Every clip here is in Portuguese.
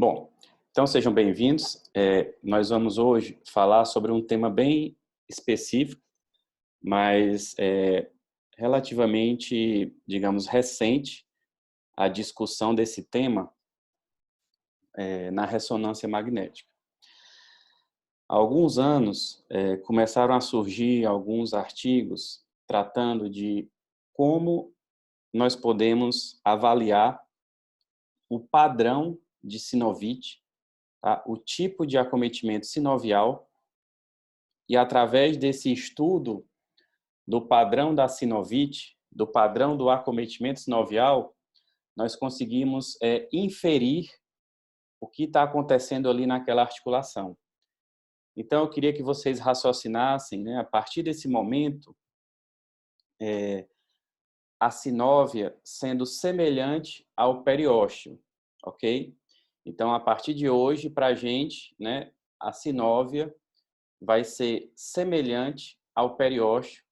Bom, então sejam bem-vindos. Nós vamos hoje falar sobre um tema bem específico, mas relativamente, digamos, recente, a discussão desse tema na ressonância magnética. Há alguns anos começaram a surgir alguns artigos tratando de como nós podemos avaliar o padrão de sinovite, tá? O tipo de acometimento sinovial, e através desse estudo do padrão da sinovite, do padrão do acometimento sinovial, nós conseguimos inferir o que está acontecendo ali naquela articulação. Então, eu queria que vocês raciocinassem, né, a partir desse momento, a sinóvia sendo semelhante ao periósteo, ok? Então, a partir de hoje, para a gente, né, a sinóvia vai ser semelhante ao periósteo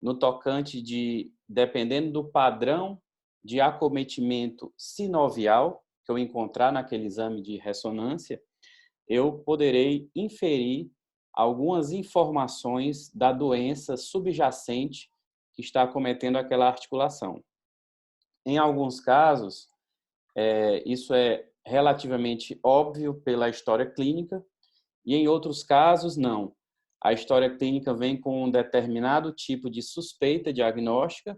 no tocante de, dependendo do padrão de acometimento sinovial que eu encontrar naquele exame de ressonância, eu poderei inferir algumas informações da doença subjacente que está acometendo aquela articulação. Em alguns casos, isso é relativamente óbvio pela história clínica, e em outros casos, não. A história clínica vem com um determinado tipo de suspeita diagnóstica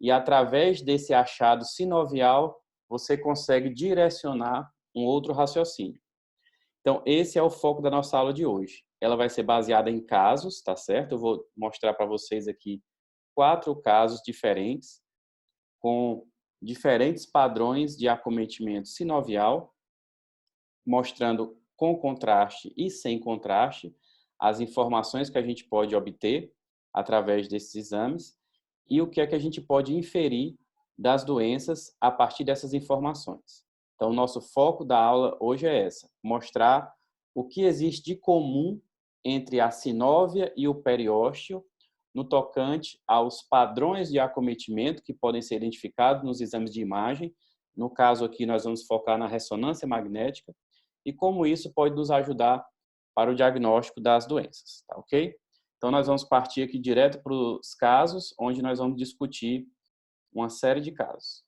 e, através desse achado sinovial, você consegue direcionar um outro raciocínio. Então, esse é o foco da nossa aula de hoje. Ela vai ser baseada em casos, tá certo? Eu vou mostrar para vocês aqui 4 casos diferentes, com diferentes padrões de acometimento sinovial, mostrando com contraste e sem contraste as informações que a gente pode obter através desses exames e o que é que a gente pode inferir das doenças a partir dessas informações. Então, o nosso foco da aula hoje é mostrar o que existe de comum entre a sinóvia e o periósteo no tocante aos padrões de acometimento que podem ser identificados nos exames de imagem. No caso aqui, nós vamos focar na ressonância magnética e como isso pode nos ajudar para o diagnóstico das doenças, tá ok? Então, nós vamos partir aqui direto para os casos, onde nós vamos discutir uma série de casos.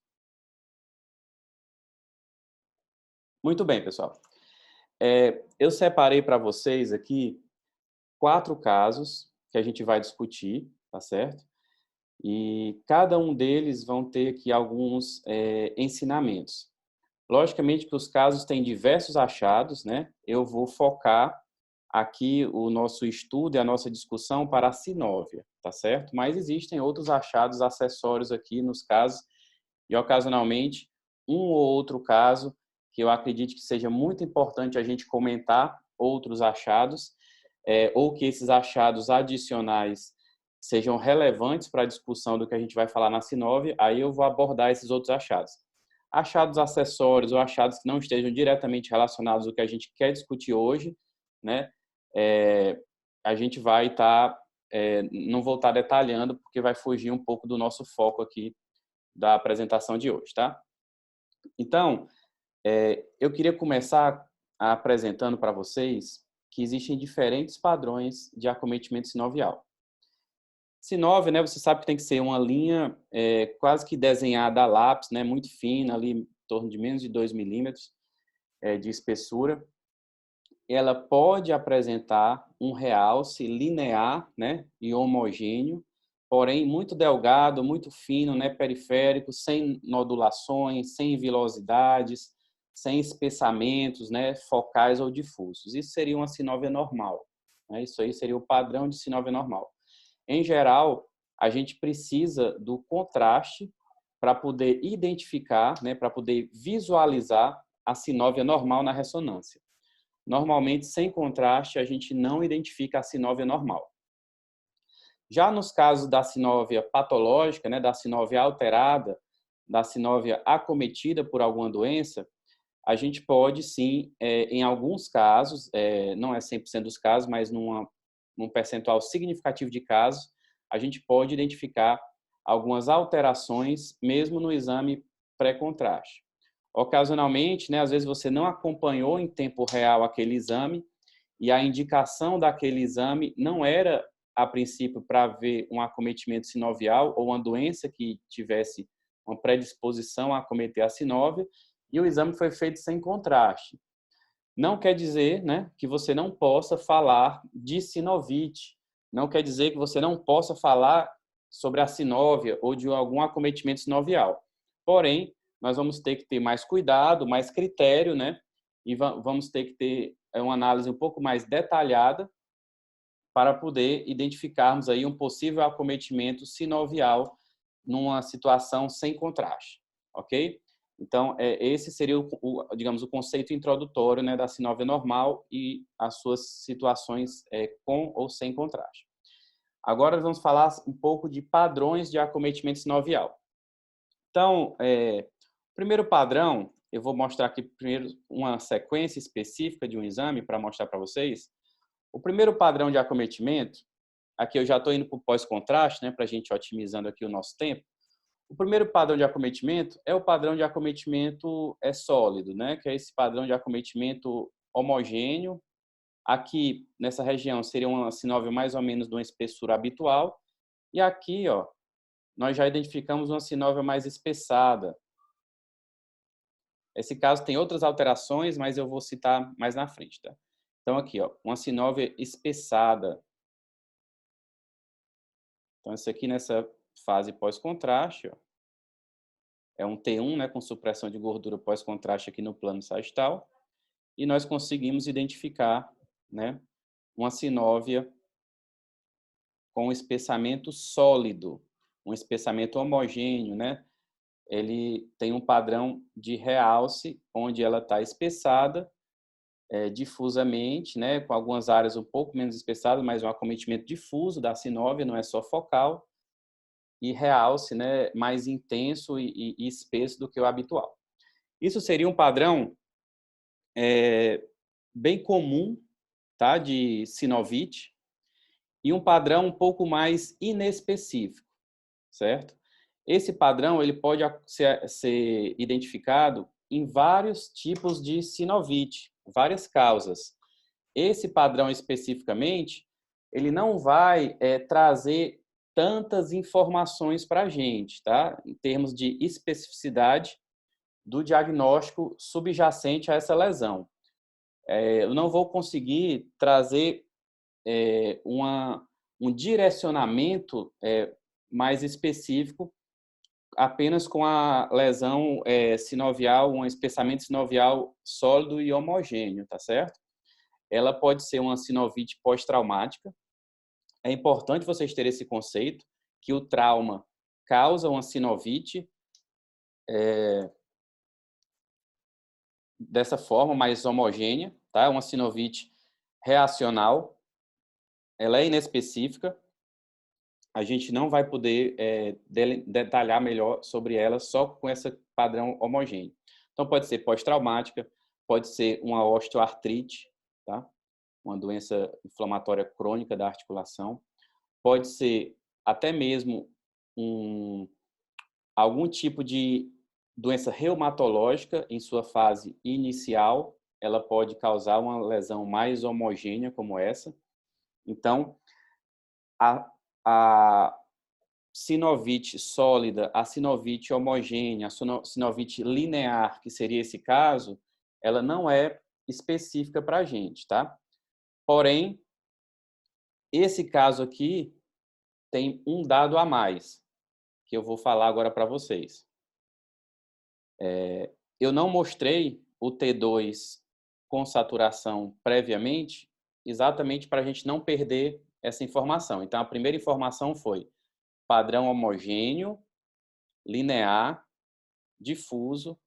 Muito bem, pessoal. Eu separei para vocês aqui 4 casos que a gente vai discutir, tá certo? E cada um deles vão ter aqui alguns ensinamentos. Logicamente que os casos têm diversos achados, né? Eu vou focar aqui o nosso estudo e a nossa discussão para a sinóvia, tá certo? Mas existem outros achados acessórios aqui nos casos e, ocasionalmente, um ou outro caso que eu acredito que seja muito importante a gente comentar outros achados, ou que esses achados adicionais sejam relevantes para a discussão do que a gente vai falar na sinóvia, aí eu vou abordar esses outros achados. Achados acessórios ou achados que não estejam diretamente relacionados ao que a gente quer discutir hoje, né? A gente vai estar, não vou estar detalhando, porque vai fugir um pouco do nosso foco aqui da apresentação de hoje, tá? Então, eu queria começar apresentando para vocês que existem diferentes padrões de acometimento sinovial. Sinóvia, né, você sabe que tem que ser uma linha quase que desenhada a lápis, né, muito fina, ali em torno de menos de 2 milímetros de espessura. Ela pode apresentar um realce linear, né, e homogêneo, porém muito delgado, muito fino, né, periférico, sem nodulações, sem vilosidades, sem espessamentos, né, focais ou difusos. Isso seria uma sinóvia normal, né? Isso aí seria o padrão de sinóvia normal. Em geral, a gente precisa do contraste para poder identificar, né, para poder visualizar a sinóvia normal na ressonância. Normalmente, sem contraste, a gente não identifica a sinóvia normal. Já nos casos da sinóvia patológica, né, da sinóvia alterada, da sinóvia acometida por alguma doença, a gente pode sim, em alguns casos, não é 100% dos casos, mas num percentual significativo de casos, a gente pode identificar algumas alterações mesmo no exame pré-contraste. Ocasionalmente, né, às vezes você não acompanhou em tempo real aquele exame e a indicação daquele exame não era, a princípio, para ver um acometimento sinovial ou uma doença que tivesse uma predisposição a acometer a sinóvia, e o exame foi feito sem contraste. Não quer dizer, né, que você não possa falar de sinovite, não quer dizer que você não possa falar sobre a sinóvia ou de algum acometimento sinovial. Porém, nós vamos ter que ter mais cuidado, mais critério, né, e vamos ter que ter uma análise um pouco mais detalhada para poder identificarmos aí um possível acometimento sinovial numa situação sem contraste, ok? Então, esse seria, digamos, o conceito introdutório, né, da sinovia normal e as suas situações com ou sem contraste. Agora, vamos falar um pouco de padrões de acometimento sinovial. Então, o primeiro padrão, eu vou mostrar aqui primeiro uma sequência específica de um exame para mostrar para vocês. O primeiro padrão de acometimento, aqui eu já estou indo para o pós-contraste, né, para a gente otimizando aqui o nosso tempo. O primeiro padrão de acometimento é o padrão de acometimento sólido, né, que é esse padrão de acometimento homogêneo. Aqui, nessa região, seria uma sinóvia mais ou menos de uma espessura habitual. E aqui, ó, nós já identificamos uma sinóvia mais espessada. Esse caso tem outras alterações, mas eu vou citar mais na frente, tá? Então, aqui, ó, uma sinóvia espessada. Então, isso aqui nessa fase pós-contraste, ó, é um T1, né, com supressão de gordura pós-contraste aqui no plano sagital, e nós conseguimos identificar, né, uma sinóvia com espessamento sólido, um espessamento homogêneo, né? Ele tem um padrão de realce, onde ela está espessada difusamente, né, com algumas áreas um pouco menos espessadas, mas um acometimento difuso da sinóvia, não é só focal, e realce, né, mais intenso e espesso do que o habitual. Isso seria um padrão bem comum, tá, de sinovite, e um padrão um pouco mais inespecífico, certo? Esse padrão ele pode ser identificado em vários tipos de sinovite, várias causas. Esse padrão especificamente, ele não vai trazer tantas informações para a gente, tá? Em termos de especificidade do diagnóstico subjacente a essa lesão. Eu não vou conseguir trazer um direcionamento mais específico apenas com a lesão sinovial, um espessamento sinovial sólido e homogêneo, tá certo? Ela pode ser uma sinovite pós-traumática. É importante vocês terem esse conceito, que o trauma causa uma sinovite dessa forma, mais homogênea, tá? Uma sinovite reacional. Ela é inespecífica. A gente não vai poder detalhar melhor sobre ela só com esse padrão homogêneo. Então, pode ser pós-traumática, pode ser uma osteoartrite, tá? Uma doença inflamatória crônica da articulação, pode ser até mesmo algum tipo de doença reumatológica em sua fase inicial, ela pode causar uma lesão mais homogênea como essa. Então, a sinovite sólida, a sinovite homogênea, a sinovite linear, que seria esse caso, ela não é específica para a gente, tá? Porém, esse caso aqui tem um dado a mais, que eu vou falar agora para vocês. Eu não mostrei o T2 com saturação previamente, exatamente para a gente não perder essa informação. Então, a primeira informação foi padrão homogêneo, linear, difuso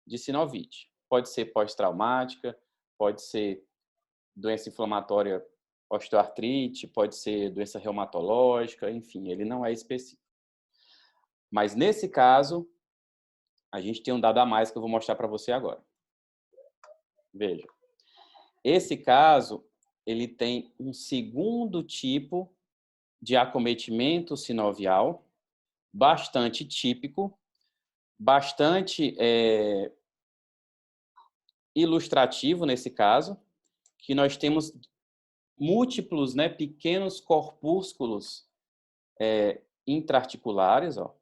de sinovite. Pode ser pós-traumática, pode ser doença inflamatória osteoartrite, pode ser doença reumatológica, enfim, ele não é específico. Mas nesse caso, a gente tem um dado a mais que eu vou mostrar para você agora. Veja. Esse caso, ele tem um segundo tipo de acometimento sinovial, bastante típico, bastante ilustrativo nesse caso, que nós temos múltiplos, né, pequenos corpúsculos intraarticulares, ó.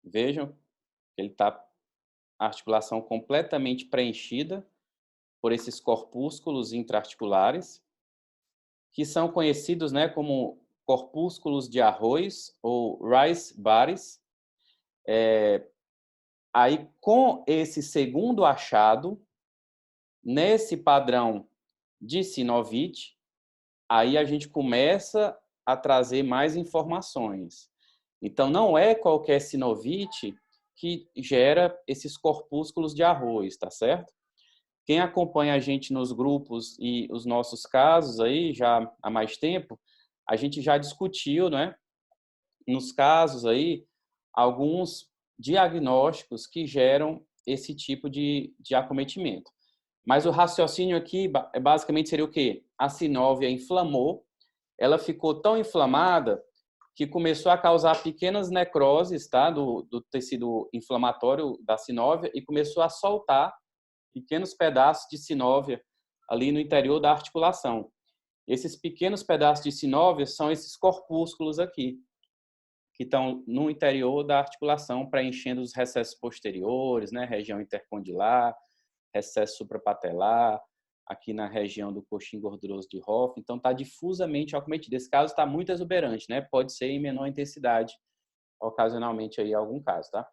Vejam, ele está a articulação completamente preenchida por esses corpúsculos intraarticulares, que são conhecidos, né, como corpúsculos de arroz ou rice bodies. Aí, com esse segundo achado, nesse padrão de sinovite, aí a gente começa a trazer mais informações. Então, não é qualquer sinovite que gera esses corpúsculos de arroz, tá certo? Quem acompanha a gente nos grupos e os nossos casos aí já há mais tempo, a gente já discutiu, né, nos casos aí, alguns diagnósticos que geram esse tipo de acometimento. Mas o raciocínio aqui basicamente seria o quê? A sinóvia inflamou, ela ficou tão inflamada que começou a causar pequenas necroses, tá, do tecido inflamatório da sinóvia e começou a soltar pequenos pedaços de sinóvia ali no interior da articulação. Esses pequenos pedaços de sinóvia são esses corpúsculos aqui, que estão no interior da articulação, preenchendo os recessos posteriores, né, região intercondilar, recesso suprapatelar, aqui na região do coxim gorduroso de Hoff. Então, está difusamente acometido. Esse caso está muito exuberante, né? Pode ser em menor intensidade, ocasionalmente aí algum caso, tá?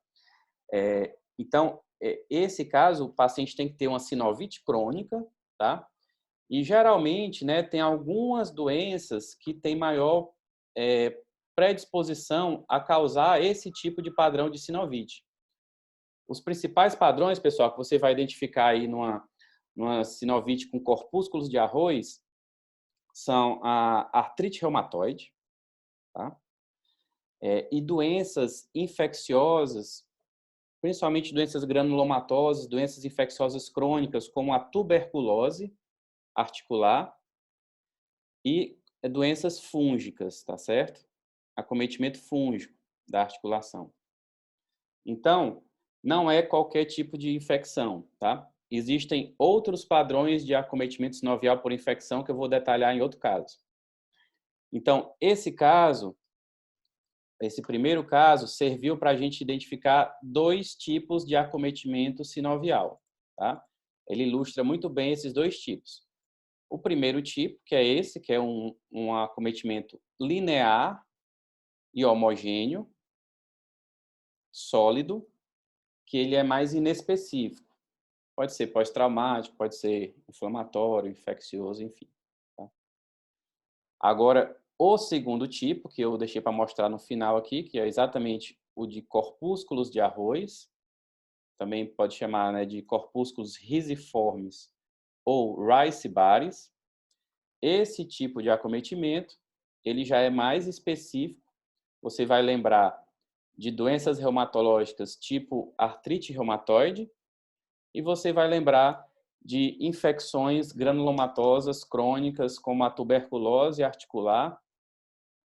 Então, esse caso, o paciente tem que ter uma sinovite crônica, tá? E geralmente, né, tem algumas doenças que têm maior predisposição a causar esse tipo de padrão de sinovite. Os principais padrões, pessoal, que você vai identificar aí numa sinovite com corpúsculos de arroz são a artrite reumatoide, tá? E doenças infecciosas, principalmente doenças granulomatosas, doenças infecciosas crônicas, como a tuberculose articular e doenças fúngicas, tá certo? Acometimento fúngico da articulação. Então, não é qualquer tipo de infecção, tá? Existem outros padrões de acometimento sinovial por infecção que eu vou detalhar em outro caso. Então, esse primeiro caso, serviu para a gente identificar dois tipos de acometimento sinovial, tá? Ele ilustra muito bem esses dois tipos. O primeiro tipo, que é esse, que é um acometimento linear e homogêneo, sólido, que ele é mais inespecífico. Pode ser pós-traumático, pode ser inflamatório, infeccioso, enfim. Tá? Agora, o segundo tipo, que eu deixei para mostrar no final aqui, que é exatamente o de corpúsculos de arroz, também pode chamar, né, de corpúsculos risiformes ou rice bodies. Esse tipo de acometimento, ele já é mais específico. Você vai lembrar de doenças reumatológicas tipo artrite reumatoide e você vai lembrar de infecções granulomatosas crônicas como a tuberculose articular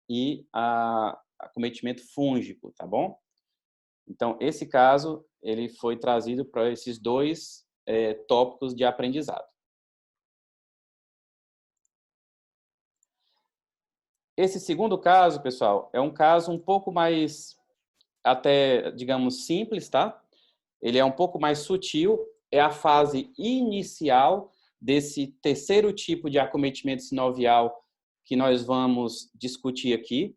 e a acometimento fúngico, tá bom? Então, esse caso, ele foi trazido para esses dois tópicos de aprendizado. Esse segundo caso, pessoal, é um caso um pouco mais, até, digamos, simples, tá? Ele é um pouco mais sutil, é a fase inicial desse terceiro tipo de acometimento sinovial que nós vamos discutir aqui.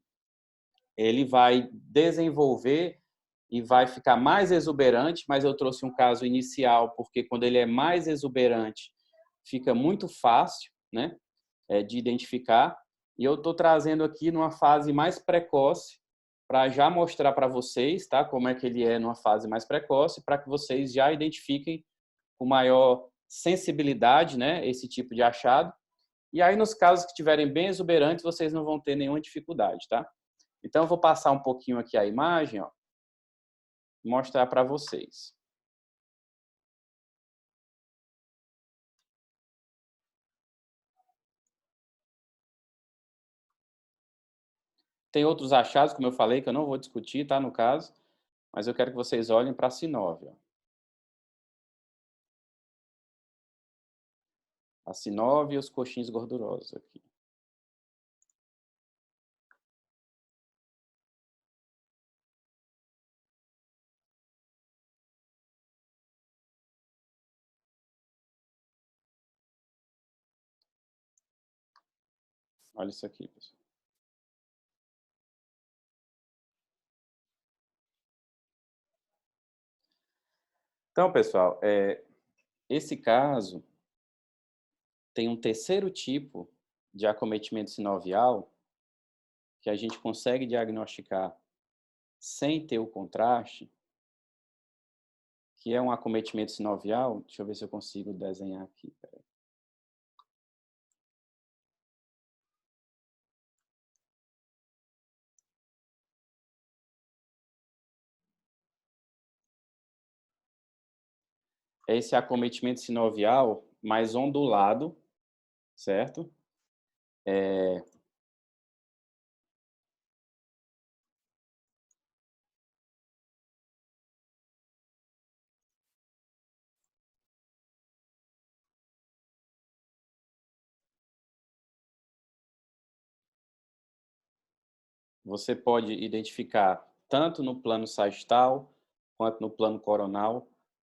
Ele vai desenvolver e vai ficar mais exuberante, mas eu trouxe um caso inicial, porque quando ele é mais exuberante, fica muito fácil, né, de identificar. E eu estou trazendo aqui numa fase mais precoce, para já mostrar para vocês, tá, como é que ele é numa fase mais precoce, para que vocês já identifiquem com maior sensibilidade, né, esse tipo de achado. E aí, nos casos que estiverem bem exuberantes, vocês não vão ter nenhuma dificuldade, tá? Então, eu vou passar um pouquinho aqui a imagem, ó, mostrar para vocês. Tem outros achados, como eu falei, que eu não vou discutir, tá, no caso. mas eu quero que vocês olhem para a sinóvia. A sinóvia e os coxins gordurosos aqui. Olha isso aqui, pessoal. Então, pessoal, esse caso tem um terceiro tipo de acometimento sinovial que a gente consegue diagnosticar sem ter o contraste, que é um acometimento sinovial. Deixa eu ver se eu consigo desenhar aqui. Peraí. É esse acometimento sinovial mais ondulado, certo? Você pode identificar tanto no plano sagital, quanto no plano coronal,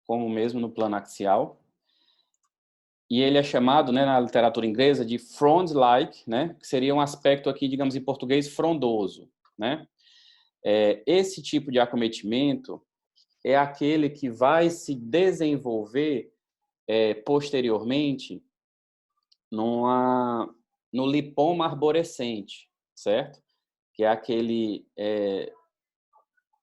como mesmo no plano axial. E ele é chamado, né, na literatura inglesa, de frond-like, né, que seria um aspecto aqui, digamos em português, frondoso, né? Esse tipo de acometimento é aquele que vai se desenvolver posteriormente no lipoma arborescente, certo? Que é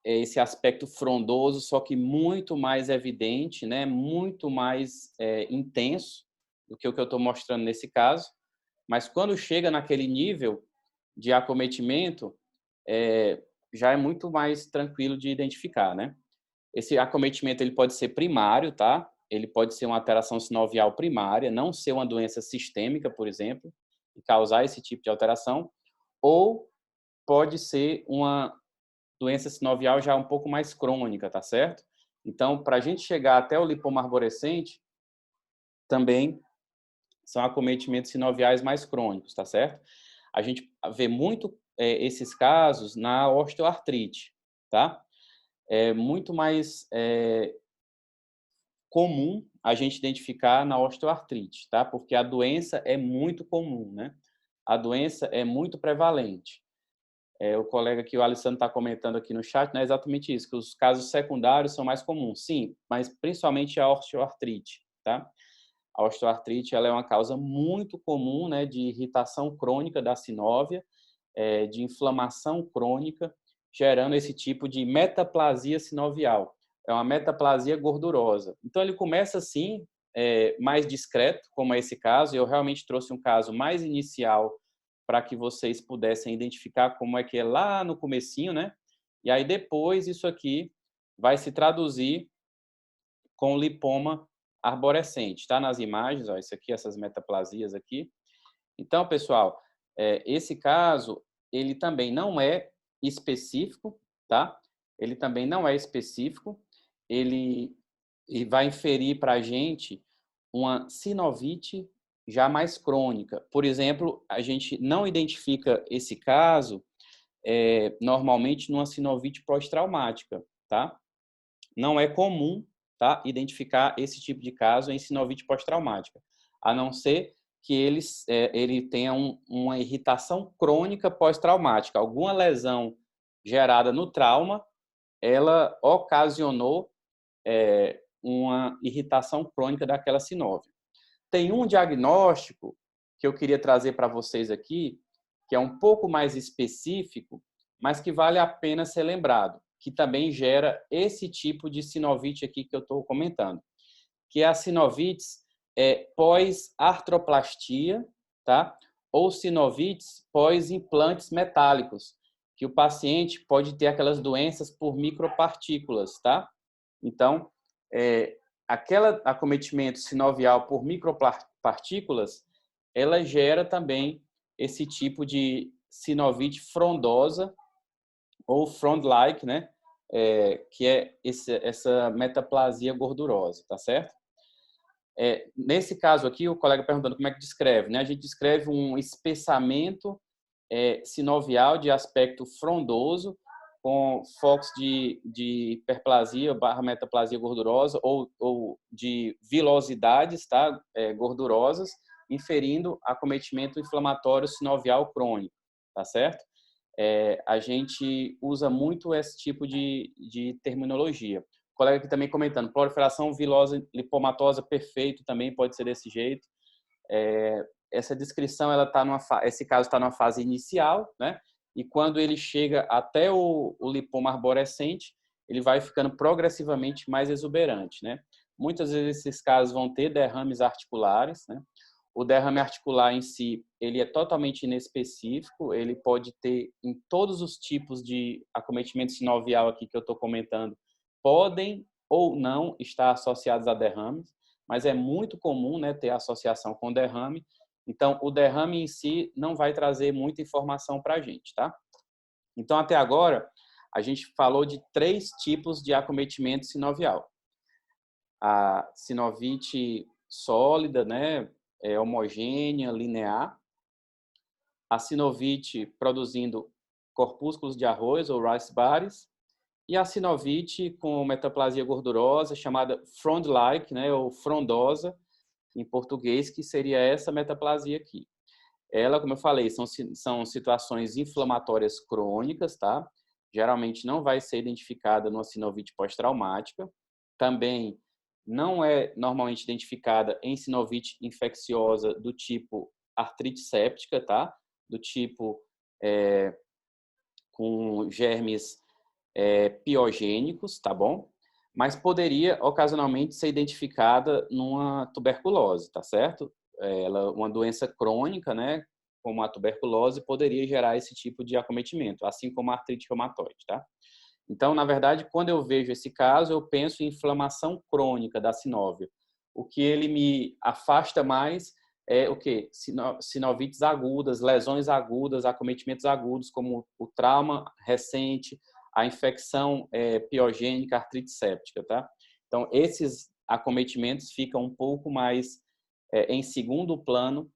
esse aspecto frondoso, só que muito mais evidente, né? Muito mais intenso do que o que eu estou mostrando nesse caso. Mas quando chega naquele nível de acometimento, já é muito mais tranquilo de identificar, né? Esse acometimento ele pode ser primário, tá? Ele pode ser uma alteração sinovial primária, não ser uma doença sistêmica, por exemplo, e causar esse tipo de alteração, ou pode ser uma doença sinovial já um pouco mais crônica, tá certo? Então, para a gente chegar até o lipoma arborescente, também são acometimentos sinoviais mais crônicos, tá certo? A gente vê muito esses casos na osteoartrite, tá? É muito mais comum a gente identificar na osteoartrite, tá? Porque a doença é muito comum, né? A doença é muito prevalente. O colega aqui, o Alessandro, está comentando aqui no chat, né, exatamente isso, que os casos secundários são mais comuns. Sim, mas principalmente a osteoartrite, tá? A osteoartrite ela é uma causa muito comum, né, de irritação crônica da sinóvia, de inflamação crônica, gerando esse tipo de metaplasia sinovial. É uma metaplasia gordurosa. Então, ele começa assim, mais discreto, como é esse caso. Eu realmente trouxe um caso mais inicial para que vocês pudessem identificar como é que é lá no comecinho, né? E aí, depois, isso aqui vai se traduzir com lipoma arborescente. Tá nas imagens, ó, isso aqui, essas metaplasias aqui. Então, pessoal, esse caso, ele também não é específico, tá? Ele também não é específico, ele vai inferir para a gente uma sinovite já mais crônica. Por exemplo, a gente não identifica esse caso normalmente numa sinovite pós-traumática, tá? Não é comum, tá, identificar esse tipo de caso em sinovite pós-traumática, a não ser que ele tenha uma irritação crônica pós-traumática, alguma lesão gerada no trauma, ela ocasionou uma irritação crônica daquela sinóvia. Tem um diagnóstico que eu queria trazer para vocês aqui, que é um pouco mais específico, mas que vale a pena ser lembrado, que também gera esse tipo de sinovite aqui que eu estou comentando, que é a sinovites pós-artroplastia, tá? Ou sinovites pós-implantes metálicos, que o paciente pode ter aquelas doenças por micropartículas, tá? Então, aquele acometimento sinovial por micropartículas, ela gera também esse tipo de sinovite frondosa ou frond-like, né? que é essa metaplasia gordurosa, tá certo? Nesse caso aqui, o colega perguntando como é que descreve, né? A gente descreve um espessamento sinovial de aspecto frondoso, com focos de hiperplasia / metaplasia gordurosa ou de vilosidades, tá? Gordurosas, inferindo acometimento inflamatório sinovial crônico, tá certo? A gente usa muito esse tipo de terminologia. O colega aqui também comentando, proliferação vilosa lipomatosa, perfeito, também pode ser desse jeito. Essa descrição, esse caso está numa fase inicial, né? E quando ele chega até o lipoma arborescente, ele vai ficando progressivamente mais exuberante, né? Muitas vezes esses casos vão ter derrames articulares, né? O derrame articular em si, ele é totalmente inespecífico, ele pode ter em todos os tipos de acometimento sinovial aqui que eu estou comentando, podem ou não estar associados a derrames, mas é muito comum, né, ter associação com derrame. Então, o derrame em si não vai trazer muita informação para a gente, tá? Então, até agora, a gente falou de 3 tipos de acometimento sinovial. A sinovite sólida, né, homogênea, linear. A sinovite produzindo corpúsculos de arroz ou rice bares. E a sinovite com metaplasia gordurosa, chamada frond-like, né, ou frondosa, em português, que seria essa metaplasia aqui. Ela, como eu falei, são situações inflamatórias crônicas, tá? Geralmente não vai ser identificada numa sinovite pós-traumática. Também não é normalmente identificada em sinovite infecciosa do tipo artrite séptica, tá? Do tipo com germes piogênicos, tá bom? Mas poderia ocasionalmente ser identificada numa tuberculose, tá certo? Uma doença crônica, né, como a tuberculose, poderia gerar esse tipo de acometimento, assim como a artrite reumatoide, tá? Então, na verdade, quando eu vejo esse caso, eu penso em inflamação crônica da sinovia. O que ele me afasta mais é o quê? Sinovites agudas, lesões agudas, acometimentos agudos, como o trauma recente, a infecção piogênica, artrite séptica, tá? Então, esses acometimentos ficam um pouco mais em segundo plano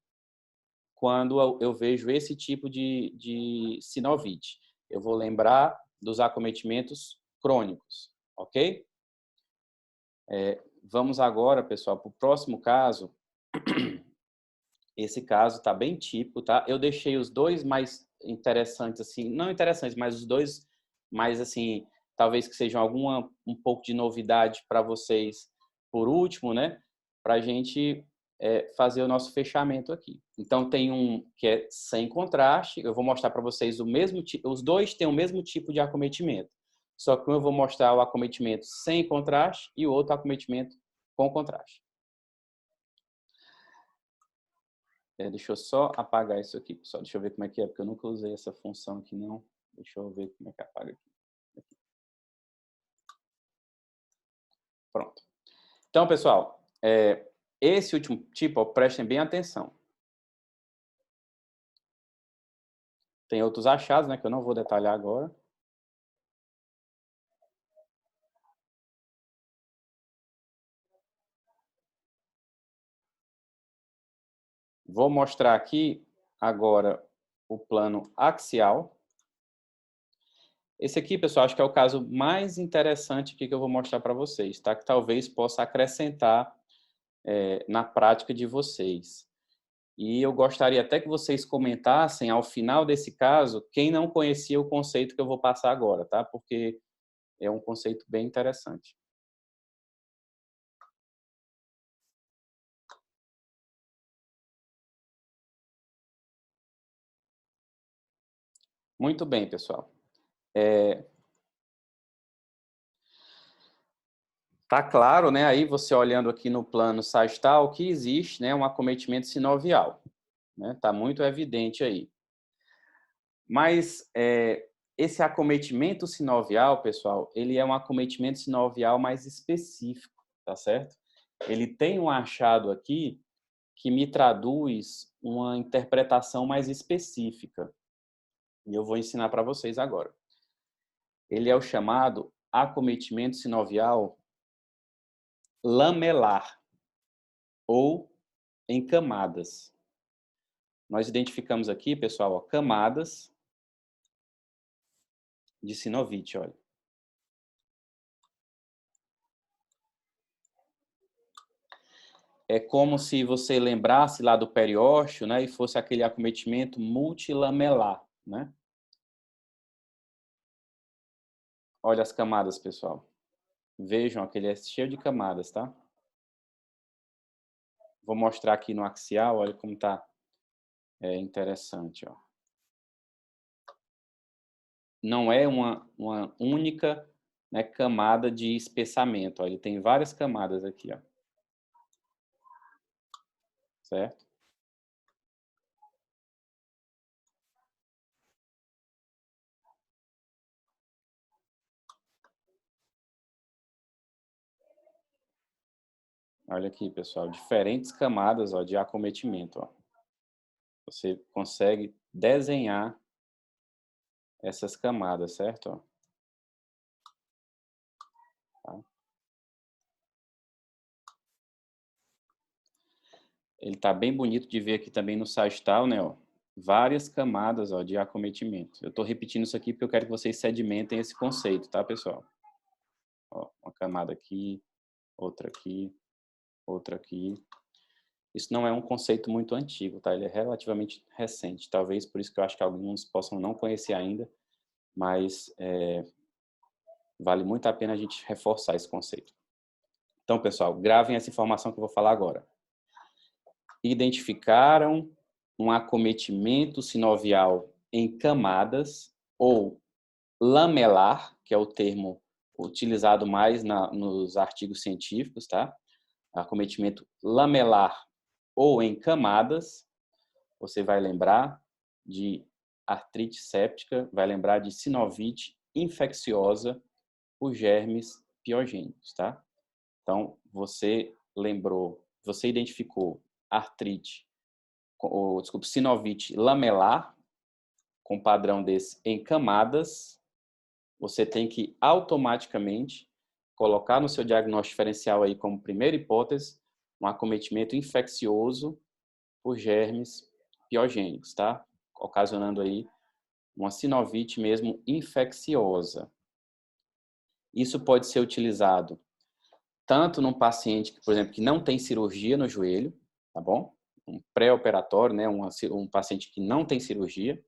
quando eu vejo esse tipo de sinovite. Eu vou lembrar dos acometimentos crônicos, ok? Vamos agora, pessoal, para o próximo caso. Esse caso está bem típico, tá? Eu deixei os 2 mais interessantes, assim, não interessantes, mas os 2 mais, assim, talvez que sejam um pouco de novidade para vocês por último, né? Para a gente fazer o nosso fechamento aqui. Então, tem um que é sem contraste, eu vou mostrar para vocês o mesmo tipo, os 2 têm o mesmo tipo de acometimento, só que um eu vou mostrar o acometimento sem contraste e o outro acometimento com contraste. Deixa eu só apagar isso aqui, pessoal. Deixa eu ver como é que é, porque eu nunca usei essa função aqui, não. Deixa eu ver como é que apaga aqui. Pronto. Então, pessoal, esse último tipo, ó, prestem bem atenção. Tem outros achados, né, que eu não vou detalhar agora. Vou mostrar aqui agora o plano axial. Esse aqui, pessoal, acho que é o caso mais interessante aqui que eu vou mostrar para vocês, tá? Que talvez possa acrescentar na prática de vocês. E eu gostaria até que vocês comentassem, ao final desse caso, quem não conhecia o conceito que eu vou passar agora, tá? Porque é um conceito bem interessante. Muito bem, pessoal. Tá claro, né? Aí você olhando aqui no plano sagital que existe, né, um acometimento sinovial, né? Tá muito evidente aí. Mas esse acometimento sinovial, pessoal, ele é um acometimento sinovial mais específico, tá certo? Ele tem um achado aqui que me traduz uma interpretação mais específica. E eu vou ensinar para vocês agora. Ele é o chamado acometimento sinovial lamelar ou em camadas. Nós identificamos aqui, pessoal, ó, camadas de sinovite, olha. É como se você lembrasse lá do periósteo, né, e fosse aquele acometimento multilamelar, né? Olha as camadas, pessoal. Vejam, aquele é cheio de camadas, tá? Vou mostrar aqui no axial, olha como tá interessante, ó. Não é uma única, né, camada de espessamento, ó. Ele tem várias camadas aqui, ó. Certo? Olha aqui, pessoal, diferentes camadas, ó, de acometimento, ó. Você consegue desenhar essas camadas, certo? Ó, tá? Ele tá bem bonito de ver aqui também no sagital, né, ó? Várias camadas, ó, de acometimento. Eu tô repetindo isso aqui porque eu quero que vocês sedimentem esse conceito, tá, pessoal? Ó, uma camada aqui, outra aqui, outra aqui. Isso não é um conceito muito antigo, tá? Ele é relativamente recente. Talvez por isso que eu acho que alguns possam não conhecer ainda, mas vale muito a pena a gente reforçar esse conceito. Então, pessoal, gravem essa informação que eu vou falar agora. Identificaram um acometimento sinovial em camadas ou lamelar, que é o termo utilizado mais nos artigos científicos, tá? Acometimento lamelar ou em camadas, você vai lembrar de artrite séptica, vai lembrar de sinovite infecciosa por germes piogênicos, tá? Então, você lembrou, você identificou artrite, ou, desculpa, sinovite lamelar, com padrão desse em camadas, você tem que automaticamente colocar no seu diagnóstico diferencial aí como primeira hipótese um acometimento infeccioso por germes piogênicos, tá? Ocasionando aí uma sinovite mesmo infecciosa. Isso pode ser utilizado tanto num paciente, por exemplo, que não tem cirurgia no joelho, tá bom? Um pré-operatório, né? Um paciente que não tem cirurgia,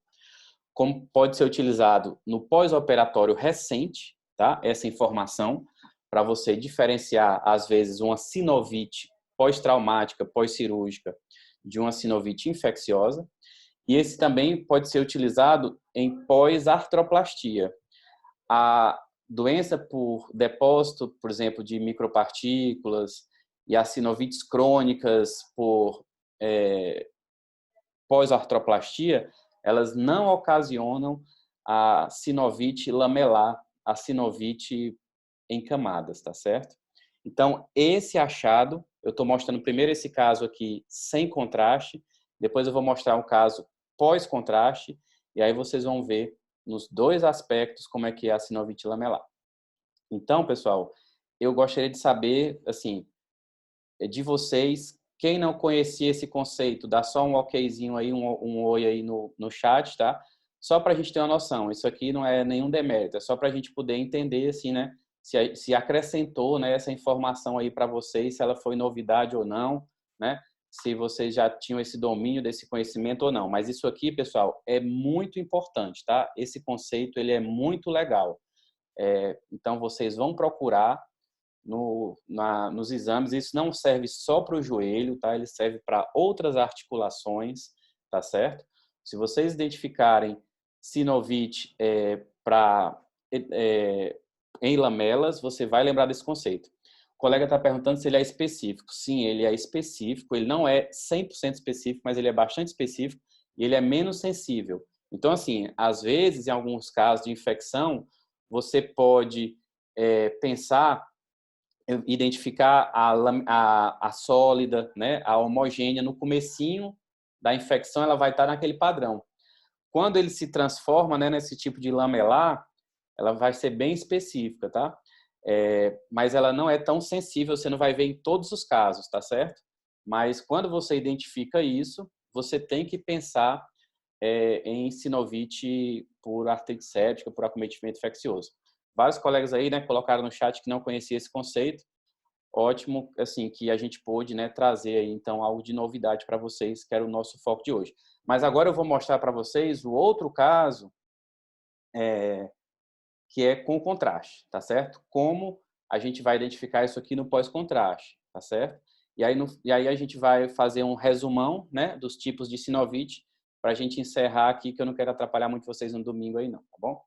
como pode ser utilizado no pós-operatório recente, tá? Essa informação para você diferenciar, às vezes, uma sinovite pós-traumática, pós-cirúrgica, de uma sinovite infecciosa. E esse também pode ser utilizado em pós-artroplastia. A doença por depósito, por exemplo, de micropartículas e as sinovites crônicas por pós-artroplastia, elas não ocasionam a sinovite lamelar, a sinovite em camadas, tá certo? Então, esse achado, eu estou mostrando primeiro esse caso aqui sem contraste, depois eu vou mostrar um caso pós-contraste, e aí vocês vão ver nos dois aspectos como é que é a sinovite lamelar. Então, pessoal, eu gostaria de saber, assim, de vocês, quem não conhecia esse conceito, dá só um okzinho aí, um oi aí no chat, tá? Só para a gente ter uma noção, isso aqui não é nenhum demérito, é só para a gente poder entender, assim, né? Se acrescentou, né, essa informação aí para vocês, se ela foi novidade ou não, né? Se vocês já tinham esse domínio desse conhecimento ou não. Mas isso aqui, pessoal, é muito importante, tá? Esse conceito, ele é muito legal. Então, vocês vão procurar nos exames. Isso não serve só para o joelho, tá? Ele serve para outras articulações, tá certo? Se vocês identificarem sinovite em lamelas, você vai lembrar desse conceito. O colega está perguntando se ele é específico. Sim, ele é específico. Ele não é 100% específico, mas ele é bastante específico e ele é menos sensível. Então, assim, às vezes, em alguns casos de infecção, você pode pensar, identificar a sólida, né, a homogênea no comecinho da infecção, ela vai estar naquele padrão. Quando ele se transforma, né, nesse tipo de lamelar, ela vai ser bem específica, tá? Mas ela não é tão sensível, você não vai ver em todos os casos, tá certo? Mas quando você identifica isso, você tem que pensar em sinovite por artrite séptica, por acometimento infeccioso. Vários colegas aí, né, colocaram no chat que não conhecia esse conceito. Ótimo, assim, que a gente pôde, né, trazer aí, então, algo de novidade para vocês, que era o nosso foco de hoje. Mas agora eu vou mostrar para vocês o outro caso, que é com contraste, tá certo? Como a gente vai identificar isso aqui no pós-contraste, tá certo? E aí a gente vai fazer um resumão, né, dos tipos de sinovite, para a gente encerrar aqui, que eu não quero atrapalhar muito vocês no domingo aí não, tá bom?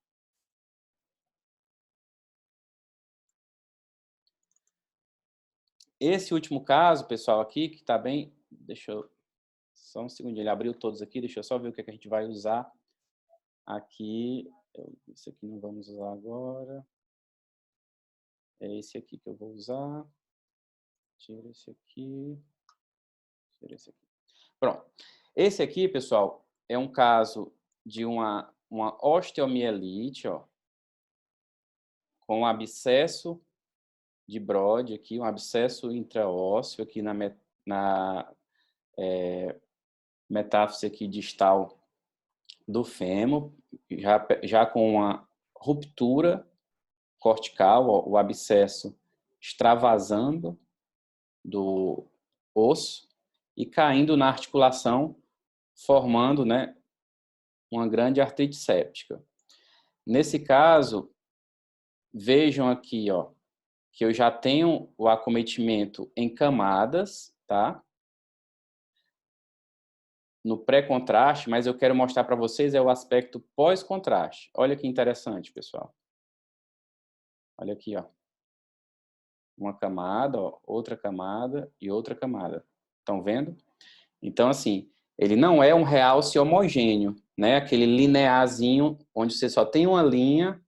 Esse último caso, pessoal, aqui, que está bem... Deixa eu... Só um segundinho, ele abriu todos aqui, deixa eu só ver o que é que a gente vai usar aqui. Esse aqui não vamos usar agora. É esse aqui que eu vou usar. Tira esse aqui. Tira esse aqui. Pronto. Esse aqui, pessoal, é um caso de uma osteomielite, ó, com um abscesso de Brody aqui, um abscesso intraósseo aqui na metáfise aqui distal do fêmur, já com uma ruptura cortical, ó, o abscesso extravasando do osso e caindo na articulação, formando, né, uma grande artrite séptica. Nesse caso, vejam aqui, ó, que eu já tenho o acometimento em camadas, tá? No pré-contraste, mas eu quero mostrar para vocês o aspecto pós-contraste. Olha que interessante, pessoal. Olha aqui, ó. Uma camada, ó, outra camada e outra camada. Estão vendo? Então, assim, ele não é um realce homogêneo, né? Aquele linearzinho onde você só tem uma linha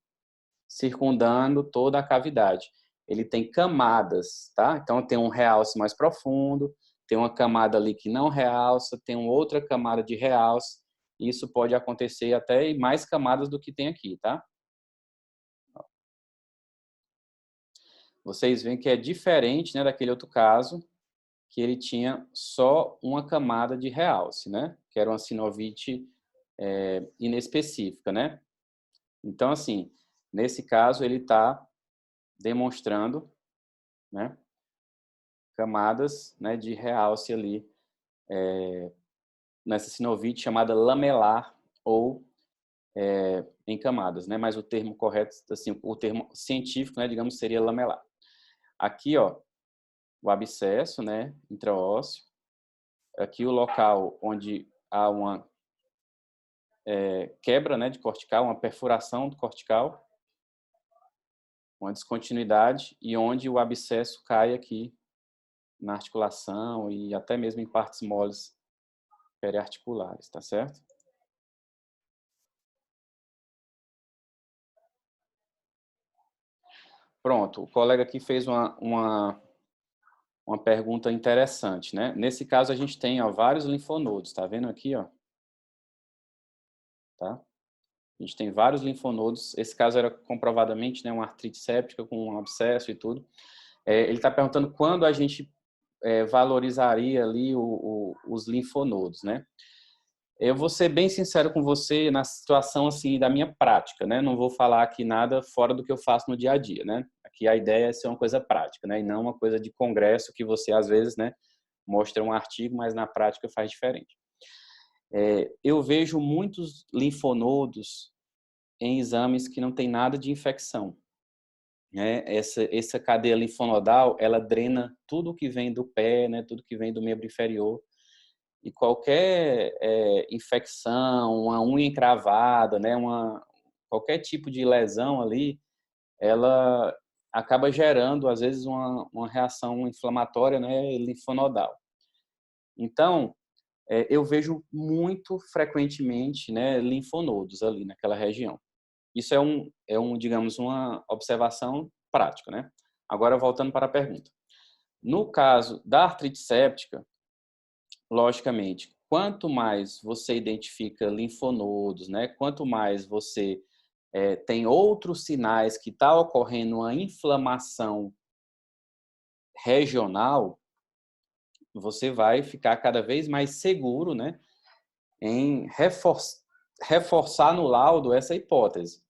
circundando toda a cavidade. Ele tem camadas, tá? Então, tem um realce mais profundo, tem uma camada ali que não realça, tem uma outra camada de realce. Isso pode acontecer até em mais camadas do que tem aqui, tá? Vocês veem que é diferente, né, daquele outro caso, que ele tinha só uma camada de realce, né? Que era uma sinovite inespecífica, né? Então, assim, nesse caso, ele está demonstrando, né, camadas, né, de realce ali nessa sinovite chamada lamelar ou em camadas, né? Mas o termo correto, assim, o termo científico, né, digamos, seria lamelar. Aqui, ó, o abscesso, né, intraósseo. Aqui o local onde há uma quebra, né, de cortical, uma perfuração do cortical, uma descontinuidade e onde o abscesso cai aqui na articulação e até mesmo em partes moles periarticulares, tá certo? Pronto, o colega aqui fez uma pergunta interessante, né? Nesse caso a gente tem, ó, vários linfonodos, tá vendo aqui, ó? Tá? A gente tem vários linfonodos. Esse caso era comprovadamente, né, uma artrite séptica com um abscesso e tudo. Ele está perguntando quando a gente valorizaria ali os linfonodos, né? Eu vou ser bem sincero com você na situação assim da minha prática, né? Não vou falar aqui nada fora do que eu faço no dia a dia, né? Aqui a ideia é ser uma coisa prática, né? E não uma coisa de congresso que você às vezes, né, mostra um artigo, mas na prática faz diferente. Eu vejo muitos linfonodos em exames que não tem nada de infecção, né? Essa cadeia linfonodal, ela drena tudo que vem do pé, né? Tudo que vem do membro inferior. E qualquer infecção, uma unha encravada, né? Qualquer tipo de lesão ali, ela acaba gerando, às vezes, uma reação inflamatória, né? Linfonodal. Então, eu vejo muito frequentemente, né, linfonodos ali naquela região. Isso digamos, uma observação prática, né? Agora, voltando para a pergunta. No caso da artrite séptica, logicamente, quanto mais você identifica linfonodos, né? Quanto mais você tem outros sinais que está ocorrendo uma inflamação regional, você vai ficar cada vez mais seguro, né, em reforçar no laudo essa hipótese.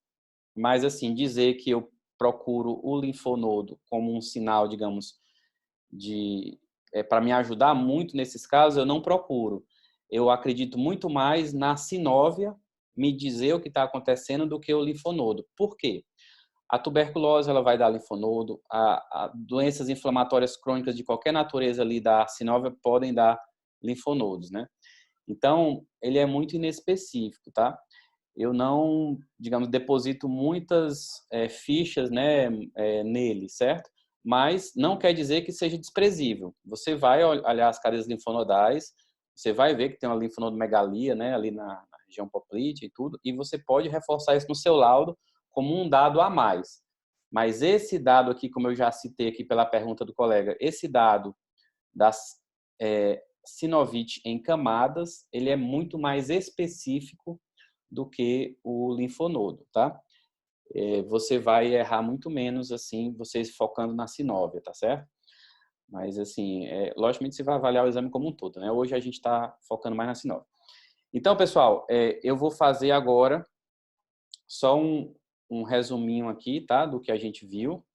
Mas, assim, dizer que eu procuro o linfonodo como um sinal, digamos, para me ajudar muito nesses casos, eu não procuro. Eu acredito muito mais na sinóvia me dizer o que está acontecendo do que o linfonodo. Por quê? A tuberculose ela vai dar linfonodo, a doenças inflamatórias crônicas de qualquer natureza ali da sinóvia podem dar linfonodos, né? Então, ele é muito inespecífico, tá? Eu não, digamos, deposito muitas fichas, né, nele, certo? Mas não quer dizer que seja desprezível. Você vai olhar as cadeias linfonodais, você vai ver que tem uma linfonodomegalia, né, ali na região poplítea e tudo, e você pode reforçar isso no seu laudo como um dado a mais. Mas esse dado aqui, como eu já citei aqui pela pergunta do colega, esse dado das sinovite em camadas, ele é muito mais específico do que o linfonodo, tá? Você vai errar muito menos, assim, vocês focando na sinóvia, tá certo? Mas, assim, logicamente você vai avaliar o exame como um todo, né? Hoje a gente está focando mais na sinóvia. Então, pessoal, eu vou fazer agora só um resuminho aqui, tá? Do que a gente viu,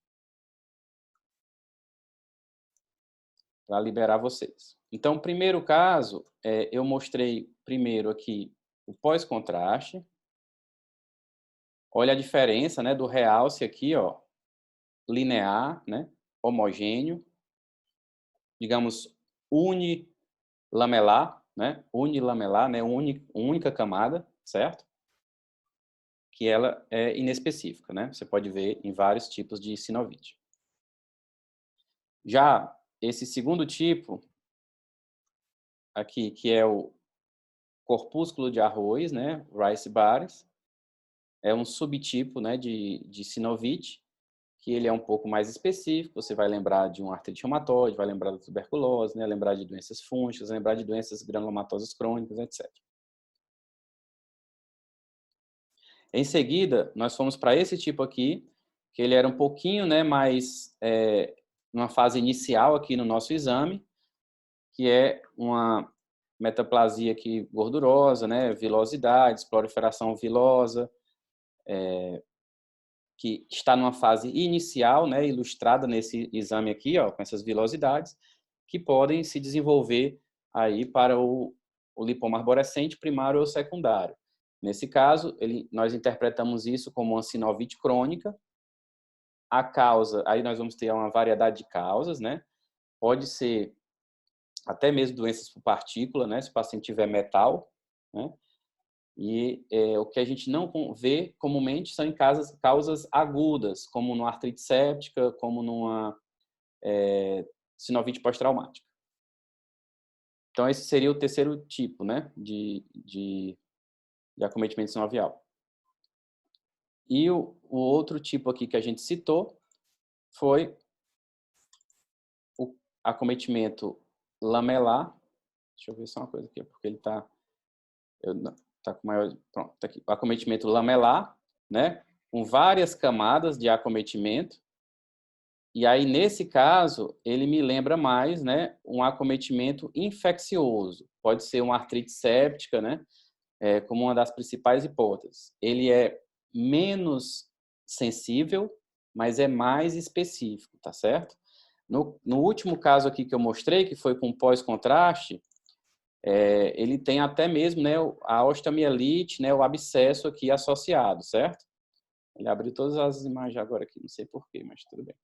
para liberar vocês. Então, o primeiro caso, eu mostrei primeiro aqui o pós-contraste. Olha a diferença, né, do realce aqui, ó, linear, né, homogêneo, digamos unilamelar, né, única camada, certo? Que ela é inespecífica, né? Você pode ver em vários tipos de sinovite. Já esse segundo tipo aqui, que é o corpúsculo de arroz, né, rice bares, é um subtipo, né, de sinovite, que ele é um pouco mais específico, você vai lembrar de um artrite reumatoide, vai lembrar da tuberculose, né, lembrar de doenças fúngicas, lembrar de doenças granulomatosas crônicas, etc. Em seguida, nós fomos para esse tipo aqui, que ele era um pouquinho, né, mais numa fase inicial aqui no nosso exame, que é uma metaplasia aqui gordurosa, né, vilosidades, proliferação vilosa, que está numa fase inicial, né, ilustrada nesse exame aqui, ó, com essas vilosidades, que podem se desenvolver aí para o lipoma arborescente primário ou secundário. Nesse caso, nós interpretamos isso como uma sinovite crônica. A causa, aí nós vamos ter uma variedade de causas, né? Pode ser até mesmo doenças por partícula, né? Se o paciente tiver metal, né? E o que a gente não vê comumente são em causas agudas, como numa artrite séptica, como numa sinovite pós-traumática. Então, esse seria o terceiro tipo, né, de acometimento sinovial. E o outro tipo aqui que a gente citou foi o acometimento lamelar. Deixa eu ver só uma coisa aqui, porque ele está com maior... Pronto, tá aqui. O acometimento lamelar, né, com várias camadas de acometimento. E aí, nesse caso, ele me lembra mais, né, um acometimento infeccioso. Pode ser uma artrite séptica, né, como uma das principais hipóteses. Ele é menos sensível, mas é mais específico, tá certo? No último caso aqui que eu mostrei, que foi com pós-contraste, ele tem até mesmo, né, a osteomielite, né, o abscesso aqui associado, certo? Ele abriu todas as imagens agora aqui, não sei porquê, mas tudo bem.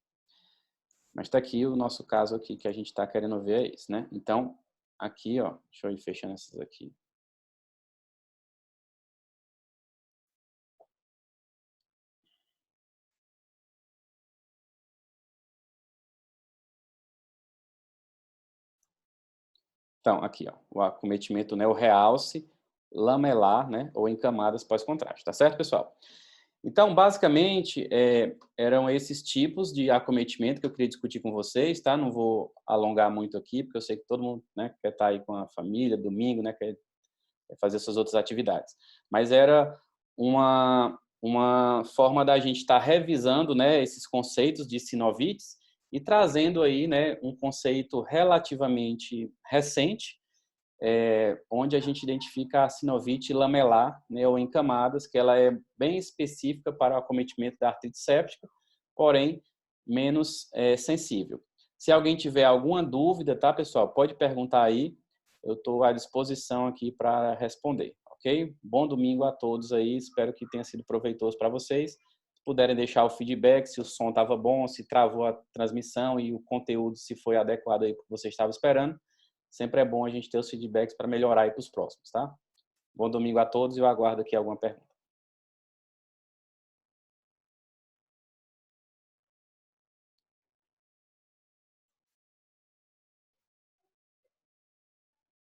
Mas está aqui o nosso caso aqui que a gente está querendo ver é esse, né? Então, aqui, ó, deixa eu ir fechando essas aqui. Então, aqui, ó, o acometimento, né, o realce lamelar, né, ou em camadas pós-contraste, tá certo, pessoal? Então, basicamente, eram esses tipos de acometimento que eu queria discutir com vocês, tá? Não vou alongar muito aqui, porque eu sei que todo mundo, né, quer estar aí com a família, domingo, né, quer fazer suas outras atividades. Mas era uma uma forma da gente estar revisando, né, esses conceitos de sinovites e trazendo aí, né, um conceito relativamente recente, onde a gente identifica a sinovite lamelar, né, ou em camadas, que ela é bem específica para o acometimento da artrite séptica, porém menos sensível. Se alguém tiver alguma dúvida, tá, pessoal, pode perguntar aí, eu estou à disposição aqui para responder, ok? Bom domingo a todos aí, espero que tenha sido proveitoso para vocês. Se puderem deixar o feedback, se o som estava bom, se travou a transmissão e o conteúdo se foi adequado aí para o que você estava esperando. Sempre é bom a gente ter os feedbacks para melhorar aí para os próximos, tá? Bom domingo a todos e eu aguardo aqui alguma pergunta.